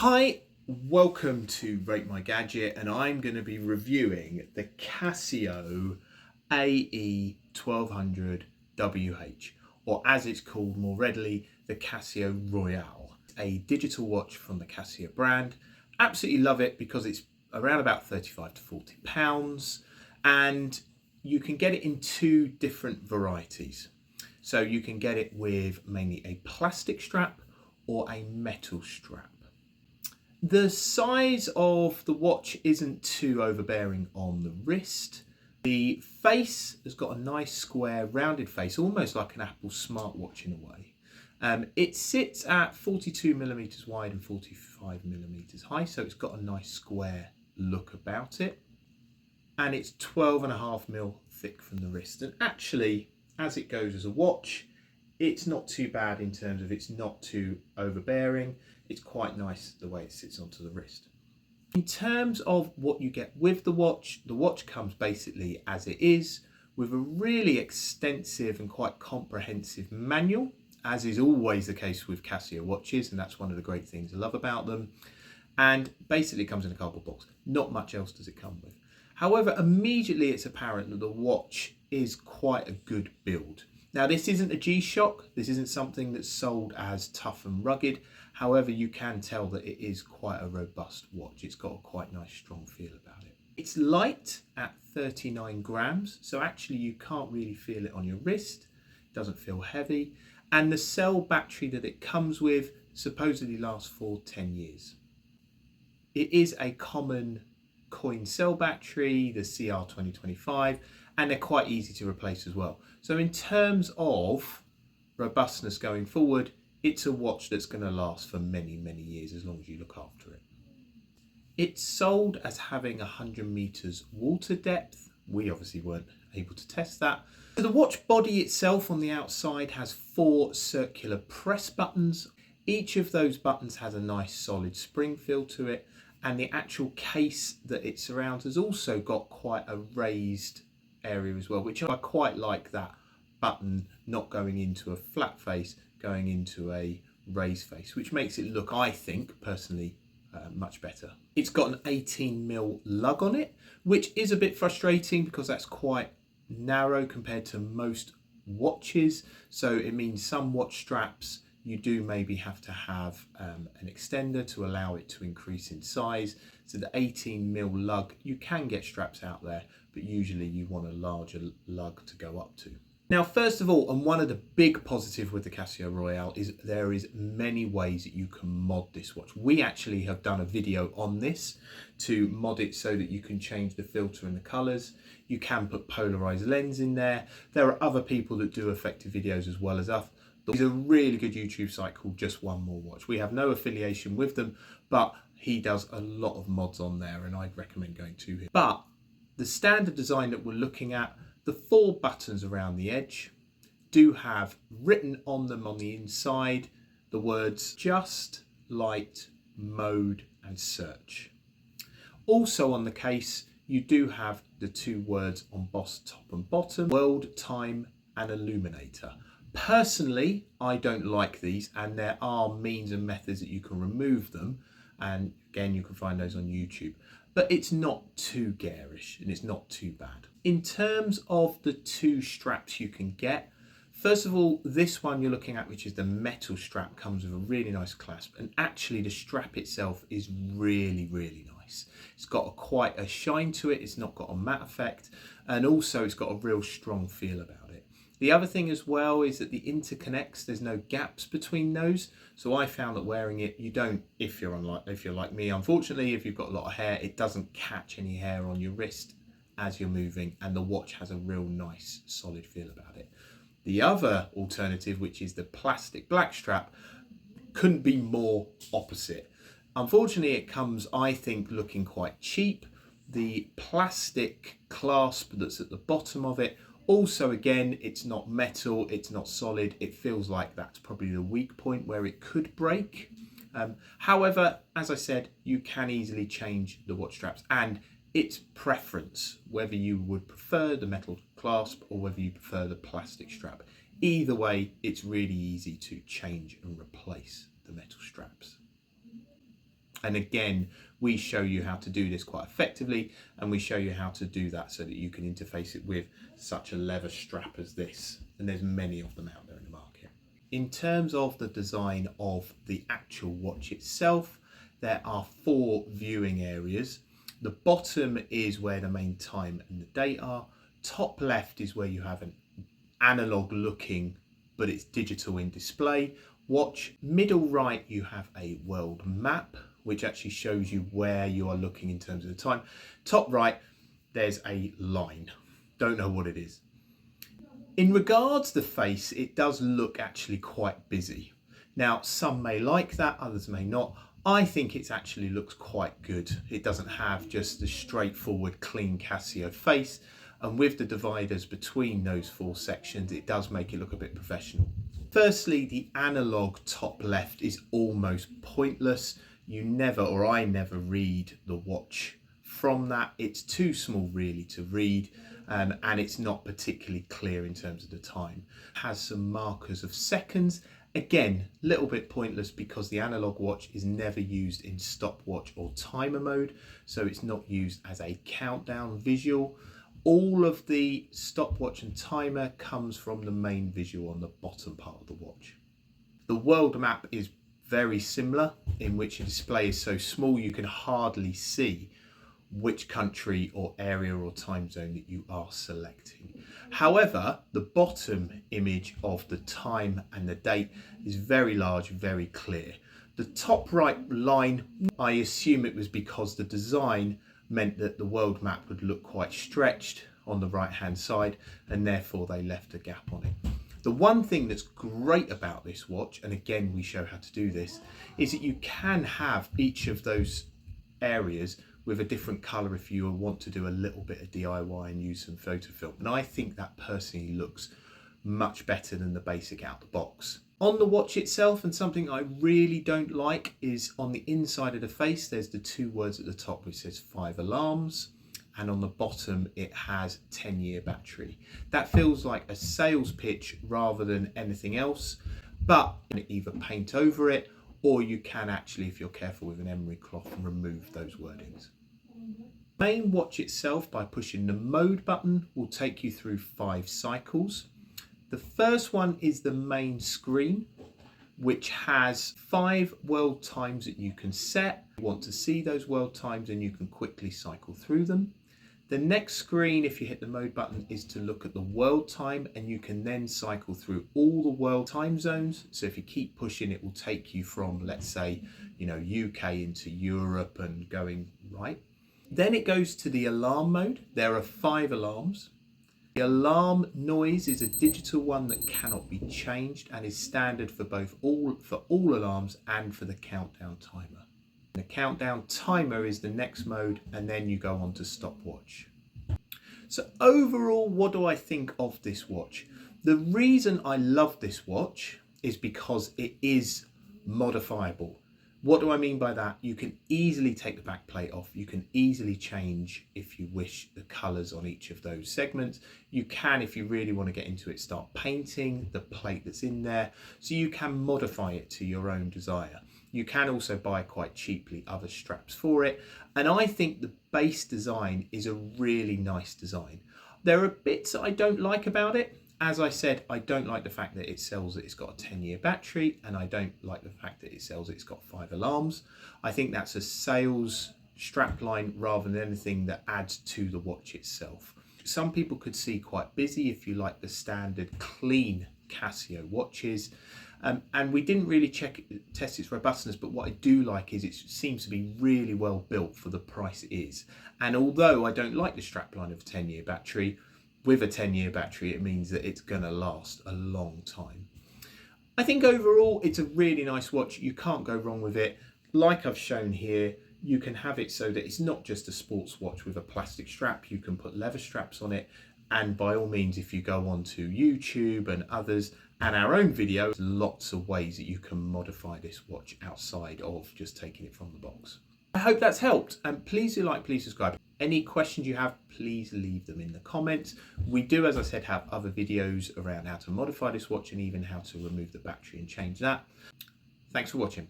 Hi, welcome to Rate My Gadget, and I'm going to be reviewing the Casio AE1200WH, or as it's called more readily, the Casio Royale, a digital watch from the Casio brand. Absolutely love it because it's around about 35 to 40 pounds, and you can get it in two different varieties. So you can get it with mainly a plastic strap or a metal strap. The size of the watch isn't too overbearing on the wrist. The face has got a nice square rounded face, almost like an Apple smartwatch in a way. It sits at 42mm wide and 45mm high, so it's got a nice square look about it. And it's 12.5mm thick from the wrist. And actually, as it goes as a watch, it's not too bad in terms of it's not too overbearing. It's quite nice the way it sits onto the wrist. In terms of what you get with the watch comes basically as it is, with a really extensive and quite comprehensive manual, as is always the case with Casio watches, and that's one of the great things I love about them. And basically it comes in a cardboard box. Not much else does it come with. However, immediately it's apparent that the watch is quite a good build. Now, this isn't a G-Shock. This isn't something that's sold as tough and rugged. However, you can tell that it is quite a robust watch. It's got a quite nice strong feel about it. It's light at 39 grams, so actually you can't really feel it on your wrist. It doesn't feel heavy. And the cell battery that it comes with supposedly lasts for 10 years. It is a common coin cell battery, the CR2025, and they're quite easy to replace as well. So in terms of robustness going forward, it's a watch that's going to last for many, many years as long as you look after it. It's sold as having 100 meters water depth. We obviously weren't able to test that. So the watch body itself on the outside has 4 circular press buttons. Each of those buttons has a nice solid spring feel to it, and the actual case that it surrounds has also got quite a raised area as well, which I quite like, that button not going into a flat face, going into a raised face, which makes it look, I think personally, much better. It's got an 18mm lug on it, which is a bit frustrating because that's quite narrow compared to most watches. So it means some watch straps you do maybe have to have an extender to allow it to increase in size. So the 18mm lug, you can get straps out there, but usually you want a larger lug to go up to. Now, first of all, and one of the big positives with the Casio Royale is there is many ways that you can mod this watch. We actually have done a video on this to mod it so that you can change the filter and the colors. You can put polarized lens in there. There are other people that do effective videos as well as us. There's a really good YouTube site called Just One More Watch. We have no affiliation with them, but he does a lot of mods on there and I'd recommend going to him. But the standard design that we're looking at, the 4 buttons around the edge do have written on them on the inside the words just, light, mode and search. Also on the case, you do have the 2 words on boss top and bottom, world, time and illuminator. Personally, I don't like these, and there are means and methods that you can remove them, and again you can find those on YouTube, but it's not too garish and it's not too bad. In terms of the 2 straps you can get, first of all, this one you're looking at, which is the metal strap, comes with a really nice clasp, and actually the strap itself is really, really nice. It's got quite a shine to it, it's not got a matte effect, and also it's got a real strong feel about it. The other thing as well is that the interconnects, there's no gaps between those. So I found that wearing it, you don't, if you're like me, unfortunately, if you've got a lot of hair, it doesn't catch any hair on your wrist as you're moving, and the watch has a real nice solid feel about it. The other alternative, which is the plastic black strap, couldn't be more opposite. Unfortunately, it comes, I think, looking quite cheap. The plastic clasp that's at the bottom of it, also, again, it's not metal, it's not solid. It feels like that's probably the weak point where it could break. However, as I said, you can easily change the watch straps, and it's preference, whether you would prefer the metal clasp or whether you prefer the plastic strap. Either way, it's really easy to change and replace the metal straps. And again, we show you how to do this quite effectively, and we show you how to do that so that you can interface it with such a leather strap as this. And there's many of them out there in the market. In terms of the design of the actual watch itself, there are 4 viewing areas. The bottom is where the main time and the date are. Top left is where you have an analog looking, but it's digital in display watch. Middle right, you have a world map, which actually shows you where you are looking in terms of the time. Top right, there's a line. Don't know what it is. In regards to the face, it does look actually quite busy. Now, some may like that, others may not. I think it actually looks quite good. It doesn't have just the straightforward, clean Casio face. And with the dividers between those 4 sections, it does make it look a bit professional. Firstly, the analog top left is almost pointless. You never, or I never, read the watch from that. It's too small really to read, and it's not particularly clear in terms of the time. It has some markers of seconds. Again, a little bit pointless because the analog watch is never used in stopwatch or timer mode, so it's not used as a countdown visual. All of the stopwatch and timer comes from the main visual on the bottom part of the watch. The world map is very similar, in which the display is so small you can hardly see which country or area or time zone that you are selecting. However, the bottom image of the time and the date is very large, very clear. The top right line, I assume it was because the design meant that the world map would look quite stretched on the right hand side, and therefore they left a gap on it. The one thing that's great about this watch, and again we show how to do this, is that you can have each of those areas with a different colour if you want to do a little bit of DIY and use some photo film. And I think that personally looks much better than the basic out the box. On the watch itself, and something I really don't like, is on the inside of the face there's the 2 words at the top which says 5 alarms, and on the bottom it has 10-year battery. That feels like a sales pitch rather than anything else, but you can either paint over it, or you can actually, if you're careful with an emery cloth, remove those wordings. The main watch itself, by pushing the mode button, will take you through 5 cycles. The first one is the main screen, which has 5 world times that you can set. You want to see those world times and you can quickly cycle through them. The next screen, if you hit the mode button, is to look at the world time, and you can then cycle through all the world time zones. So if you keep pushing, it will take you from, let's say, UK into Europe and going right. Then it goes to the alarm mode. There are 5 alarms. The alarm noise is a digital one that cannot be changed and is standard for all alarms and for the countdown timer. The countdown timer is the next mode, and then you go on to stopwatch. So overall, what do I think of this watch? The reason I love this watch is because it is modifiable. What do I mean by that? You can easily take the back plate off. You can easily change, if you wish, the colours on each of those segments. You can, if you really want to get into it, start painting the plate that's in there. So you can modify it to your own desire. You can also buy quite cheaply other straps for it. And I think the base design is a really nice design. There are bits that I don't like about it. As I said, I don't like the fact that it sells that it's got a 10-year battery, and I don't like the fact that it sells that it's got 5 alarms. I think that's a sales strapline rather than anything that adds to the watch itself. Some people could see quite busy if you like the standard clean Casio watches. And we didn't really test its robustness, but what I do like is it seems to be really well built for the price it is. And although I don't like the strapline of a 10-year battery, with a 10-year battery, it means that it's going to last a long time. I think overall, it's a really nice watch. You can't go wrong with it. Like I've shown here, you can have it so that it's not just a sports watch with a plastic strap. You can put leather straps on it. And by all means, if you go onto YouTube and others and our own videos, lots of ways that you can modify this watch outside of just taking it from the box. I hope that's helped, and please do like, please subscribe. Any questions you have, please leave them in the comments. We do, as I said, have other videos around how to modify this watch and even how to remove the battery and change that. Thanks for watching.